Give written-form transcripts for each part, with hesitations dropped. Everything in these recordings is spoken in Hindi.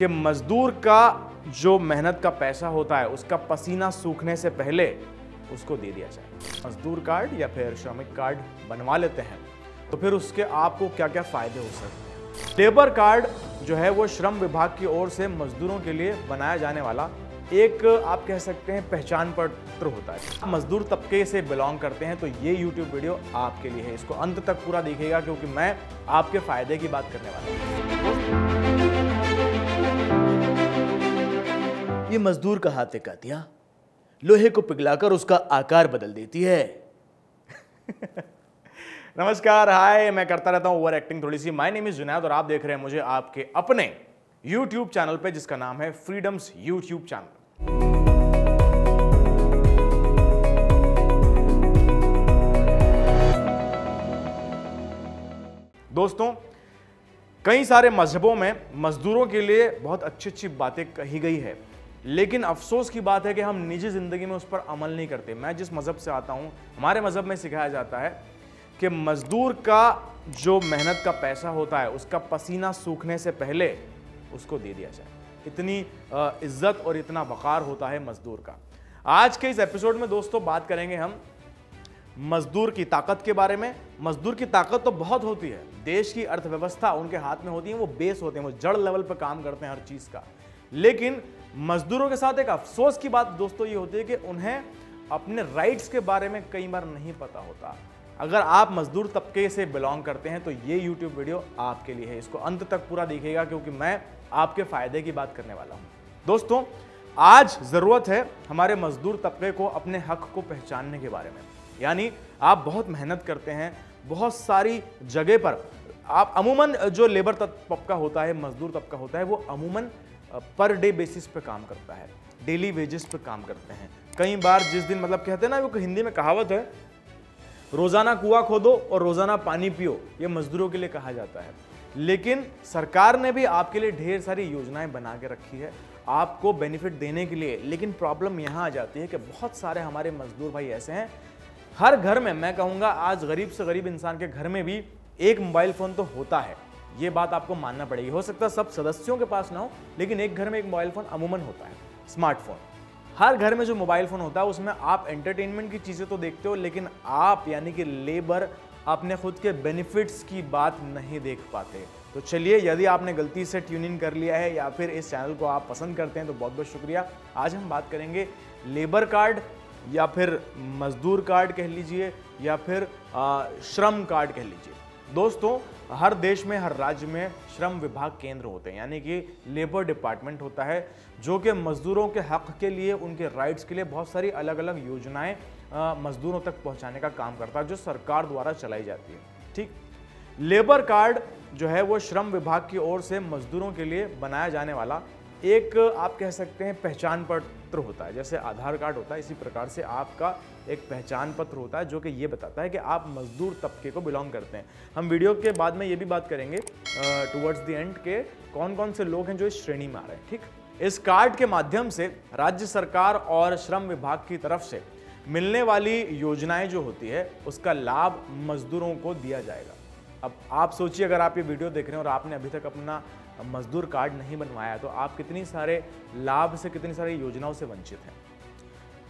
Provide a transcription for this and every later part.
कि मजदूर का जो मेहनत का पैसा होता है उसका पसीना सूखने से पहले उसको दे दिया जाए। मजदूर कार्ड या फिर श्रमिक कार्ड बनवा लेते हैं तो फिर उसके आपको क्या क्या फायदे हो सकते हैं। लेबर कार्ड जो है वो श्रम विभाग की ओर से मजदूरों के लिए बनाया जाने वाला एक आप कह सकते हैं पहचान पत्र होता है। मजदूर तबके से बिलोंग करते हैं तो ये YouTube वीडियो आपके लिए है। इसको अंत तक पूरा देखिएगा क्योंकि मैं आपके फायदे की बात करने वाला हूं। ये मजदूर का हाथ एक हथिया लोहे को पिघलाकर उसका आकार बदल देती है। नमस्कार, हाय, मैं करता रहता हूं ओवर एक्टिंग थोड़ी सी। माय नेम इज जुनैद और आप देख रहे हैं मुझे आपके अपने YouTube चैनल पे जिसका नाम है फ्रीडम्स YouTube चैनल। दोस्तों, कई सारे मजहबों में मजदूरों के लिए बहुत अच्छी अच्छी बातें कही गई है, लेकिन अफसोस की बात है कि हम निजी जिंदगी में उस पर अमल नहीं करते। मैं जिस मजहब से आता हूं, हमारे मजहब में सिखाया जाता है कि मजदूर का जो मेहनत का पैसा होता है उसका पसीना सूखने से पहले उसको दे दिया जाए। इतनी इज्जत और इतना वक़ार होता है मजदूर का। आज के इस एपिसोड में दोस्तों बात करेंगे हम मजदूर की ताकत के बारे में। मजदूर की ताकत तो बहुत होती है, देश की अर्थव्यवस्था उनके हाथ में होती है, वो बेस होते हैं, वो जड़ लेवल पर काम करते हैं हर चीज़ का। लेकिन मजदूरों के साथ एक अफसोस की बात दोस्तों ये होती है कि उन्हें अपने राइट्स के बारे में कई बार नहीं पता होता। अगर आप मजदूर तबके से बिलोंग करते हैं तो ये YouTube वीडियो आपके लिए है। इसको अंत तक पूरा देखिएगा क्योंकि मैं आपके फायदे की बात करने वाला हूं। दोस्तों, आज जरूरत है हमारे मजदूर तबके को अपने हक को पहचानने के बारे में। यानी आप बहुत मेहनत करते हैं, बहुत सारी जगह पर आप अमूमन जो लेबर तबका होता है, मजदूर तबका होता है, वो अमूमन पर डे बेसिस पे काम करता है, डेली वेजेस पे काम करते हैं। कई बार जिस दिन मतलब कहते हैं ना, वो हिंदी में कहावत है, रोजाना कुआं खोदो और रोजाना पानी पियो, ये मजदूरों के लिए कहा जाता है। लेकिन सरकार ने भी आपके लिए ढेर सारी योजनाएं बना के रखी है आपको बेनिफिट देने के लिए। लेकिन प्रॉब्लम यहाँ आ जाती है कि बहुत सारे हमारे मजदूर भाई ऐसे हैं, हर घर में, मैं कहूँगा आज गरीब से गरीब इंसान के घर में भी एक मोबाइल फ़ोन तो होता है। ये बात आपको मानना पड़ेगी। हो सकता है सब सदस्यों के पास ना हो, लेकिन एक घर में एक मोबाइल फ़ोन अमूमन होता है। स्मार्टफोन, हर घर में जो मोबाइल फ़ोन होता है उसमें आप एंटरटेनमेंट की चीज़ें तो देखते हो, लेकिन आप यानी कि लेबर अपने खुद के बेनिफिट्स की बात नहीं देख पाते। तो चलिए, यदि आपने गलती से ट्यून इन कर लिया है या फिर इस चैनल को आप पसंद करते हैं तो बहुत बहुत शुक्रिया। आज हम बात करेंगे लेबर कार्ड या फिर मजदूर कार्ड कह लीजिए या फिर श्रम कार्ड कह लीजिए। दोस्तों, हर देश में, हर राज्य में श्रम विभाग केंद्र होते हैं, यानी कि लेबर डिपार्टमेंट होता है, जो कि मजदूरों के हक के लिए, उनके राइट्स के लिए बहुत सारी अलग अलग योजनाएं मजदूरों तक पहुंचाने का काम करता है, जो सरकार द्वारा चलाई जाती है। ठीक, लेबर कार्ड जो है वो श्रम विभाग की ओर से मजदूरों के लिए बनाया जाने वाला एक आप कह सकते हैं पहचान पत्र होता है। जैसे आधार कार्ड होता है, इसी प्रकार से आपका एक पहचान पत्र होता है जो कि ये बताता है कि आप मजदूर तबके को बिलोंग करते हैं। हम वीडियो के बाद में ये भी बात करेंगे टुवर्ड्स द एंड के कौन कौन से लोग हैं जो इस श्रेणी में आ रहे हैं। ठीक, इस कार्ड के माध्यम से राज्य सरकार और श्रम विभाग की तरफ से मिलने वाली योजनाएं जो होती है उसका लाभ मजदूरों को दिया जाएगा। अब आप सोचिए, अगर आप ये वीडियो देख रहे हैं और आपने अभी तक अपना मजदूर कार्ड नहीं बनवाया तो आप कितनी सारे लाभ से, कितनी सारी योजनाओं से वंचित हैं।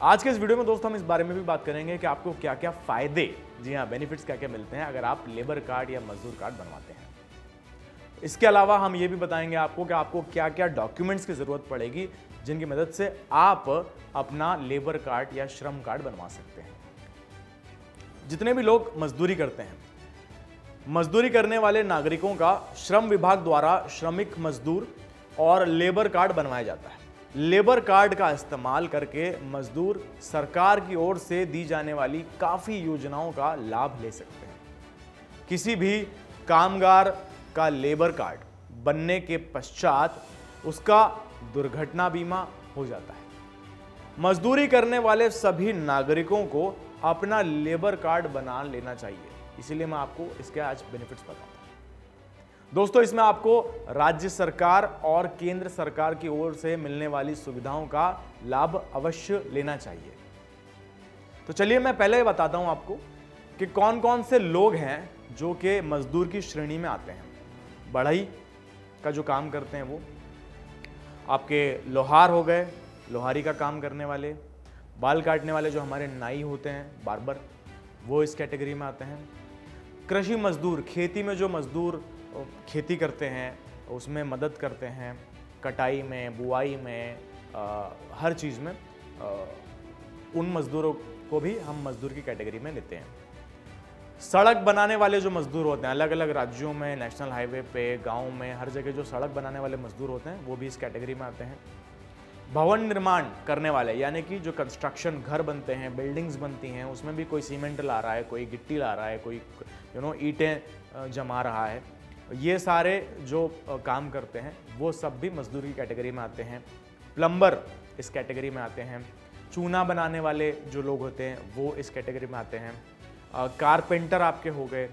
आज के इस वीडियो में दोस्तों हम इस बारे में भी बात करेंगे कि आपको क्या क्या फायदे, जी हाँ, बेनिफिट्स क्या क्या मिलते हैं अगर आप लेबर कार्ड या मजदूर कार्ड बनवाते हैं। इसके अलावा हम ये भी बताएंगे आपको कि आपको क्या क्या डॉक्यूमेंट्स की जरूरत पड़ेगी जिनकी मदद से आप अपना लेबर कार्ड या श्रम कार्ड बनवा सकते हैं। जितने भी लोग मजदूरी करते हैं, मजदूरी करने वाले नागरिकों का श्रम विभाग द्वारा श्रमिक मजदूर और लेबर कार्ड बनवाया जाता है। लेबर कार्ड का इस्तेमाल करके मजदूर सरकार की ओर से दी जाने वाली काफ़ी योजनाओं का लाभ ले सकते हैं। किसी भी कामगार का लेबर कार्ड बनने के पश्चात उसका दुर्घटना बीमा हो जाता है। मजदूरी करने वाले सभी नागरिकों को अपना लेबर कार्ड बना लेना चाहिए। इसीलिए मैं आपको इसके आज बेनिफिट्स बताऊंगा। दोस्तों, इसमें आपको राज्य सरकार और केंद्र सरकार की ओर से मिलने वाली सुविधाओं का लाभ अवश्य लेना चाहिए। तो चलिए मैं पहले ही बताता हूं आपको कि कौन कौन से लोग हैं जो कि मजदूर की श्रेणी में आते हैं। बढ़ई का जो काम करते हैं वो, आपके लोहार हो गए, लोहारी का काम करने वाले, बाल काटने वाले जो हमारे नाई होते हैं, बार्बर, वो इस कैटेगरी में आते हैं। कृषि मजदूर, खेती में जो मजदूर खेती करते हैं, उसमें मदद करते हैं, कटाई में, बुआई में, हर चीज़ में, उन मजदूरों को भी हम मजदूर की कैटेगरी में लेते हैं। सड़क बनाने वाले जो मजदूर होते हैं, अलग अलग राज्यों में, नेशनल हाईवे पे, गांव में, हर जगह जो सड़क बनाने वाले मजदूर होते हैं, वो भी इस कैटेगरी में आते हैं। भवन निर्माण करने वाले, यानी कि जो कंस्ट्रक्शन, घर बनते हैं, बिल्डिंग्स बनती हैं, उसमें भी कोई सीमेंट ला रहा है, कोई गिट्टी ला रहा है, कोई ईंटें जमा रहा है, ये सारे जो काम करते हैं वो सब भी मजदूर की कैटेगरी में आते हैं। प्लम्बर इस कैटेगरी में आते हैं। चूना बनाने वाले जो लोग होते हैं वो इस कैटेगरी में आते हैं। कारपेंटर आपके हो गए।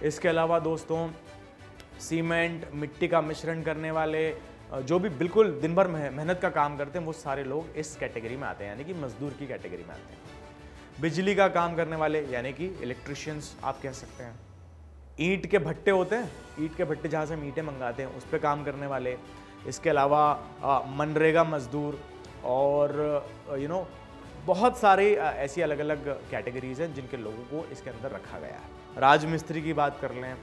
इसके अलावा दोस्तों सीमेंट, मिट्टी का मिश्रण करने वाले, जो भी बिल्कुल दिन भर मेहनत का काम करते हैं, वो सारे लोग इस कैटेगरी में आते हैं, यानी कि मजदूर की कैटेगरी में आते हैं। बिजली का काम करने वाले, यानी कि इलेक्ट्रिशियंस आप कह सकते हैं। ईंट के भट्टे होते हैं, ईंट के भट्टे जहाँ से हम ईंटें मंगाते हैं, उस पर काम करने वाले। इसके अलावा मनरेगा मजदूर और बहुत सारी ऐसी अलग अलग कैटेगरीज हैं जिनके लोगों को इसके अंदर रखा गया है। राजमिस्त्री की बात कर लें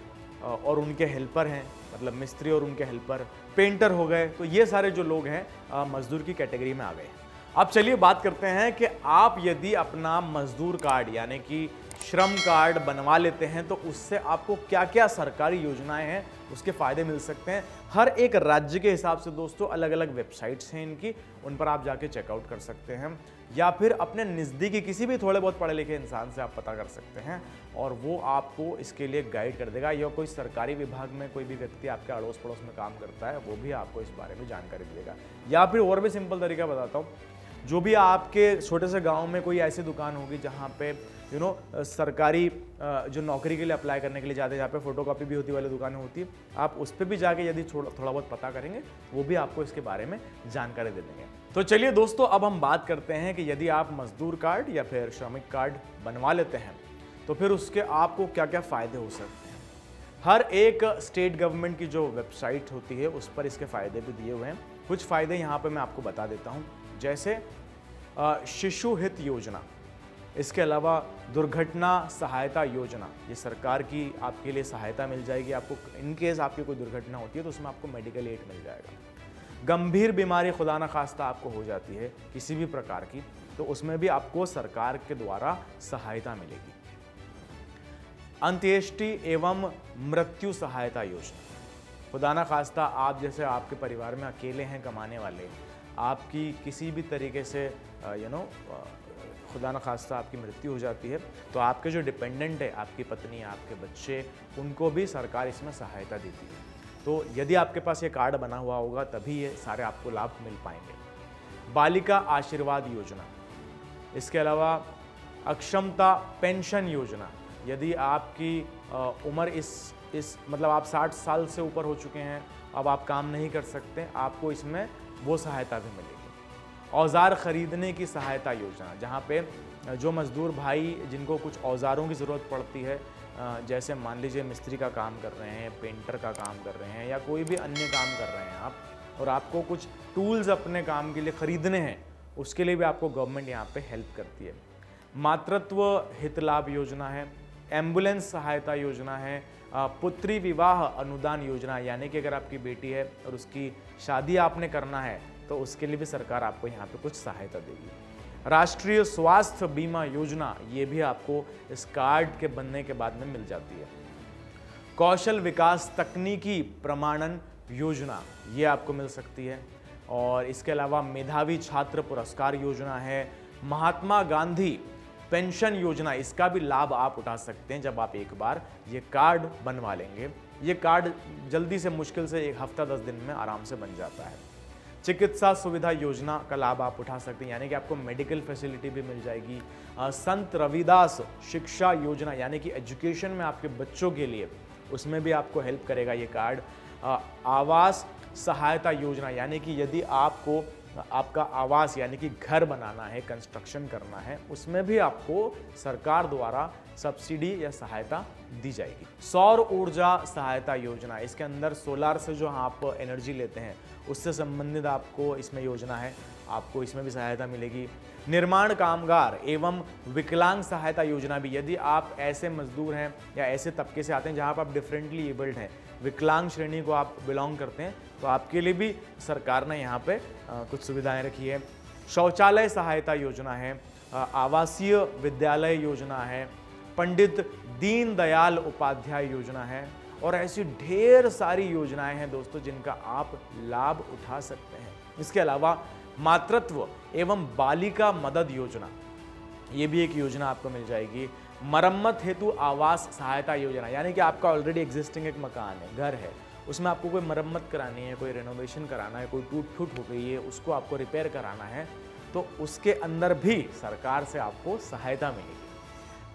और उनके हेल्पर हैं, मतलब मिस्त्री और उनके हेल्पर, पेंटर हो गए, तो ये सारे जो लोग हैं मजदूर की कैटेगरी में आ गए। अब चलिए बात करते हैं कि आप यदि अपना मजदूर कार्ड यानी कि श्रम कार्ड बनवा लेते हैं तो उससे आपको क्या क्या सरकारी योजनाएं हैं उसके फ़ायदे मिल सकते हैं। हर एक राज्य के हिसाब से दोस्तों अलग अलग वेबसाइट्स हैं इनकी, उन पर आप जाके चेकआउट कर सकते हैं, या फिर अपने नज़दीकी किसी भी थोड़े बहुत पढ़े लिखे इंसान से आप पता कर सकते हैं और वो आपको इसके लिए गाइड कर देगा। या कोई सरकारी विभाग में कोई भी व्यक्ति आपके अड़ोस पड़ोस में काम करता है, वो भी आपको इस बारे में जानकारी देगा। या फिर और भी सिंपल तरीका बताता हूँ, जो भी आपके छोटे से गांव में कोई ऐसी दुकान होगी जहाँ पे सरकारी जो नौकरी के लिए अप्लाई करने के लिए जाते हैं, जहाँ पे फोटोकॉपी भी होती वाली दुकानें होती है, आप उस पर भी जाके यदि थोड़ा बहुत पता करेंगे, वो भी आपको इसके बारे में जानकारी दे देंगे। तो चलिए दोस्तों, अब हम बात करते हैं कि यदि आप मजदूर कार्ड या फिर श्रमिक कार्ड बनवा लेते हैं तो फिर उसके आपको क्या क्या फ़ायदे हो सकते हैं। हर एक स्टेट गवर्नमेंट की जो वेबसाइट होती है उस पर इसके फ़ायदे भी दिए हुए हैं। कुछ फ़ायदे यहाँ पर मैं आपको बता देता हूँ, जैसे शिशु हित योजना, इसके अलावा दुर्घटना सहायता योजना, ये सरकार की आपके लिए सहायता मिल जाएगी। आपको इन केस आपकी कोई दुर्घटना होती है तो उसमें आपको मेडिकल एड मिल जाएगा। गंभीर बीमारी खुदा न खास्ता आपको हो जाती है किसी भी प्रकार की, तो उसमें भी आपको सरकार के द्वारा सहायता मिलेगी। अंत्येष्टि एवं मृत्यु सहायता योजना, खुदा न खास्ता आप जैसे आपके परिवार में अकेले हैं कमाने वाले, आपकी किसी भी तरीके से खुदा न खास्ता आपकी मृत्यु हो जाती है तो आपके जो डिपेंडेंट है, आपकी पत्नी, आपके बच्चे, उनको भी सरकार इसमें सहायता देती है। तो यदि आपके पास ये कार्ड बना हुआ होगा तभी ये सारे आपको लाभ मिल पाएंगे। बालिका आशीर्वाद योजना, इसके अलावा अक्षमता पेंशन योजना, यदि आपकी उम्र इस मतलब आप 60 साल से ऊपर हो चुके हैं, अब आप काम नहीं कर सकते, आपको इसमें वो सहायता भी मिलेगी। औजार खरीदने की सहायता योजना, जहाँ पे जो मजदूर भाई जिनको कुछ औजारों की ज़रूरत पड़ती है, जैसे मान लीजिए मिस्त्री का काम कर रहे हैं, पेंटर का काम कर रहे हैं, या कोई भी अन्य काम कर रहे हैं आप, और आपको कुछ टूल्स अपने काम के लिए ख़रीदने हैं, उसके लिए भी आपको गवर्नमेंट यहाँ पे हेल्प करती है। मातृत्व हित लाभ योजना है, एम्बुलेंस सहायता योजना है, पुत्री विवाह अनुदान योजना, यानी कि अगर आपकी बेटी है और उसकी शादी आपने करना है तो उसके लिए भी सरकार आपको यहाँ पे कुछ सहायता देगी। राष्ट्रीय स्वास्थ्य बीमा योजना, ये भी आपको इस कार्ड के बनने के बाद में मिल जाती है। कौशल विकास तकनीकी प्रमाणन योजना, ये आपको मिल सकती है। और इसके अलावा मेधावी छात्र पुरस्कार योजना है। महात्मा गांधी पेंशन योजना, इसका भी लाभ आप उठा सकते हैं जब आप एक बार ये कार्ड बनवा लेंगे। ये कार्ड जल्दी से, मुश्किल से 1 हफ्ता 10 दिन में आराम से बन जाता है। चिकित्सा सुविधा योजना का लाभ आप उठा सकते हैं, यानी कि आपको मेडिकल फैसिलिटी भी मिल जाएगी। संत रविदास शिक्षा योजना, यानी कि एजुकेशन में आपके बच्चों के लिए, उसमें भी आपको हेल्प करेगा ये कार्ड। आवास सहायता योजना, यानी कि यदि आपको आपका आवास यानी कि घर बनाना है, कंस्ट्रक्शन करना है, उसमें भी आपको सरकार द्वारा सब्सिडी या सहायता दी जाएगी। सौर ऊर्जा सहायता योजना, इसके अंदर सोलार से जो आप एनर्जी लेते हैं उससे संबंधित आपको इसमें योजना है, आपको इसमें भी सहायता मिलेगी। निर्माण कामगार एवं विकलांग सहायता योजना भी, यदि आप ऐसे मजदूर हैं या ऐसे तबके से आते हैं जहां पर आप डिफरेंटली एबल्ड हैं, विकलांग श्रेणी को आप बिलोंग करते हैं, तो आपके लिए भी सरकार ने यहाँ पे कुछ सुविधाएं रखी है। शौचालय सहायता योजना है, आवासीय विद्यालय योजना है, पंडित दीनदयाल उपाध्याय योजना है और ऐसी ढेर सारी योजनाएं हैं दोस्तों जिनका आप लाभ उठा सकते हैं। इसके अलावा मातृत्व एवं बालिका मदद योजना, ये भी एक योजना आपको मिल जाएगी। मरम्मत हेतु आवास सहायता योजना, यानी कि आपका ऑलरेडी एग्जिस्टिंग एक मकान है, घर है, उसमें आपको कोई मरम्मत करानी है, कोई रेनोवेशन कराना है, कोई टूट फूट हो गई है उसको आपको रिपेयर कराना है, तो उसके अंदर भी सरकार से आपको सहायता मिलेगी।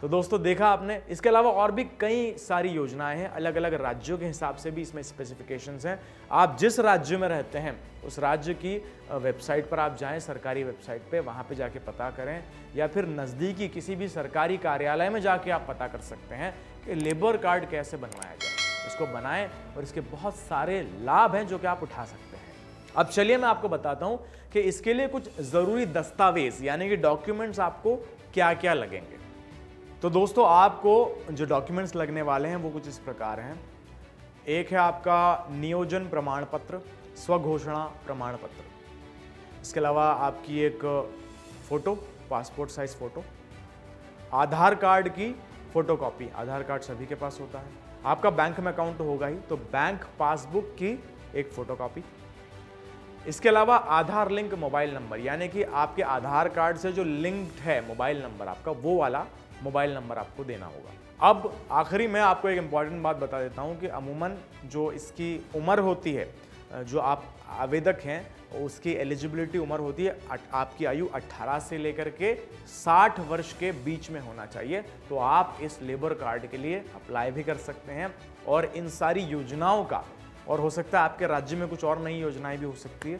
तो दोस्तों देखा आपने, इसके अलावा और भी कई सारी योजनाएं हैं, अलग अलग राज्यों के हिसाब से भी इसमें स्पेसिफिकेशंस हैं। आप जिस राज्य में रहते हैं उस राज्य की वेबसाइट पर आप जाएं, सरकारी वेबसाइट पे, वहां पे जाके पता करें, या फिर नज़दीकी किसी भी सरकारी कार्यालय में जाके आप पता कर सकते हैं कि लेबर कार्ड कैसे बनवाया जाए। इसको बनाएं और इसके बहुत सारे लाभ हैं जो कि आप उठा सकते हैं। अब चलिए मैं आपको बताता हूं कि इसके लिए कुछ ज़रूरी दस्तावेज यानी कि डॉक्यूमेंट्स आपको क्या क्या लगेंगे। तो दोस्तों आपको जो डॉक्यूमेंट्स लगने वाले हैं वो कुछ इस प्रकार हैं। एक है आपका नियोजन प्रमाण पत्र, स्वघोषणा प्रमाण पत्र। इसके अलावा आपकी एक फ़ोटो, पासपोर्ट साइज फ़ोटो, आधार कार्ड की फ़ोटोकॉपी, आधार कार्ड सभी के पास होता है। आपका बैंक में अकाउंट होगा ही तो बैंक पासबुक की एक फ़ोटोकॉपी। इसके अलावा आधार लिंक मोबाइल नंबर, यानी कि आपके आधार कार्ड से जो लिंक्ड है मोबाइल नंबर आपका, वो वाला मोबाइल नंबर आपको देना होगा। अब आखिरी में आपको एक इम्पॉर्टेंट बात बता देता हूं कि अमूमन जो इसकी उम्र होती है, जो आप आवेदक हैं उसकी एलिजिबिलिटी उम्र होती है, आपकी आयु 18 से लेकर के 60 वर्ष के बीच में होना चाहिए। तो आप इस लेबर कार्ड के लिए अप्लाई भी कर सकते हैं और इन सारी योजनाओं का, और हो सकता है आपके राज्य में कुछ और नई योजनाएं भी हो सकती है,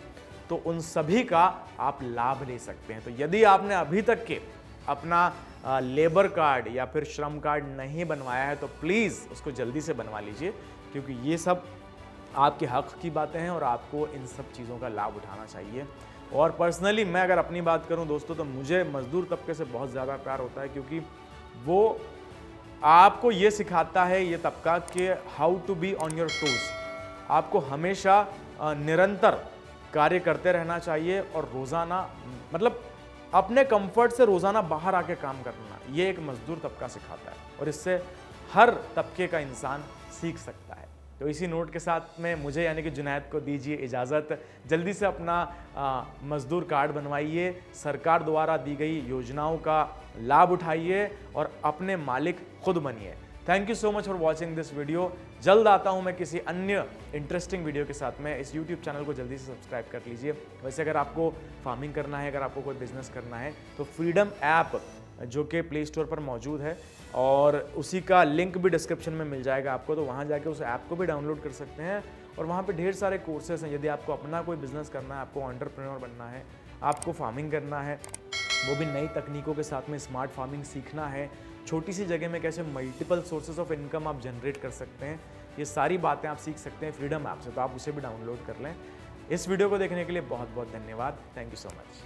तो उन सभी का आप लाभ ले सकते हैं। तो यदि आपने अभी तक के अपना लेबर कार्ड या फिर श्रम कार्ड नहीं बनवाया है तो प्लीज़ उसको जल्दी से बनवा लीजिए, क्योंकि ये सब आपके हक की बातें हैं और आपको इन सब चीज़ों का लाभ उठाना चाहिए। और पर्सनली मैं अगर अपनी बात करूं दोस्तों, तो मुझे मजदूर तबके से बहुत ज़्यादा प्यार होता है, क्योंकि वो आपको ये सिखाता है ये तबका कि how to be on your toes. आपको हमेशा निरंतर कार्य करते रहना चाहिए और रोज़ाना, मतलब अपने कंफर्ट से रोज़ाना बाहर आके काम करना, ये एक मजदूर तबका सिखाता है और इससे हर तबके का इंसान सीख सकता है। तो इसी नोट के साथ में मुझे यानी कि जुनैद को दीजिए इजाज़त। जल्दी से अपना मजदूर कार्ड बनवाइए, सरकार द्वारा दी गई योजनाओं का लाभ उठाइए और अपने मालिक खुद बनिए। Thank you so much for watching this video. जल्द आता हूं मैं किसी अन्य इंटरेस्टिंग वीडियो के साथ में। इस यूट्यूब चैनल को जल्दी से सब्सक्राइब कर लीजिए। वैसे अगर आपको फार्मिंग करना है, अगर आपको कोई बिजनेस करना है, तो फ्रीडम ऐप जो कि प्ले स्टोर पर मौजूद है और उसी का लिंक भी डिस्क्रिप्शन में मिल जाएगा आपको, तो वहाँ जाके उस ऐप को भी डाउनलोड कर सकते हैं। और वहाँ पे ढेर सारे कोर्सेस हैं। यदि आपको अपना कोई बिजनेस करना है, आपको एंटरप्रेन्योर बनना है, आपको फार्मिंग करना है, वो भी नई तकनीकों के साथ में स्मार्ट फार्मिंग सीखना है, छोटी सी जगह में कैसे मल्टीपल सोर्सेज ऑफ इनकम आप जनरेट कर सकते हैं, ये सारी बातें आप सीख सकते हैं फ्रीडम ऐप से। तो आप उसे भी डाउनलोड कर लें। इस वीडियो को देखने के लिए बहुत बहुत धन्यवाद। Thank you so much.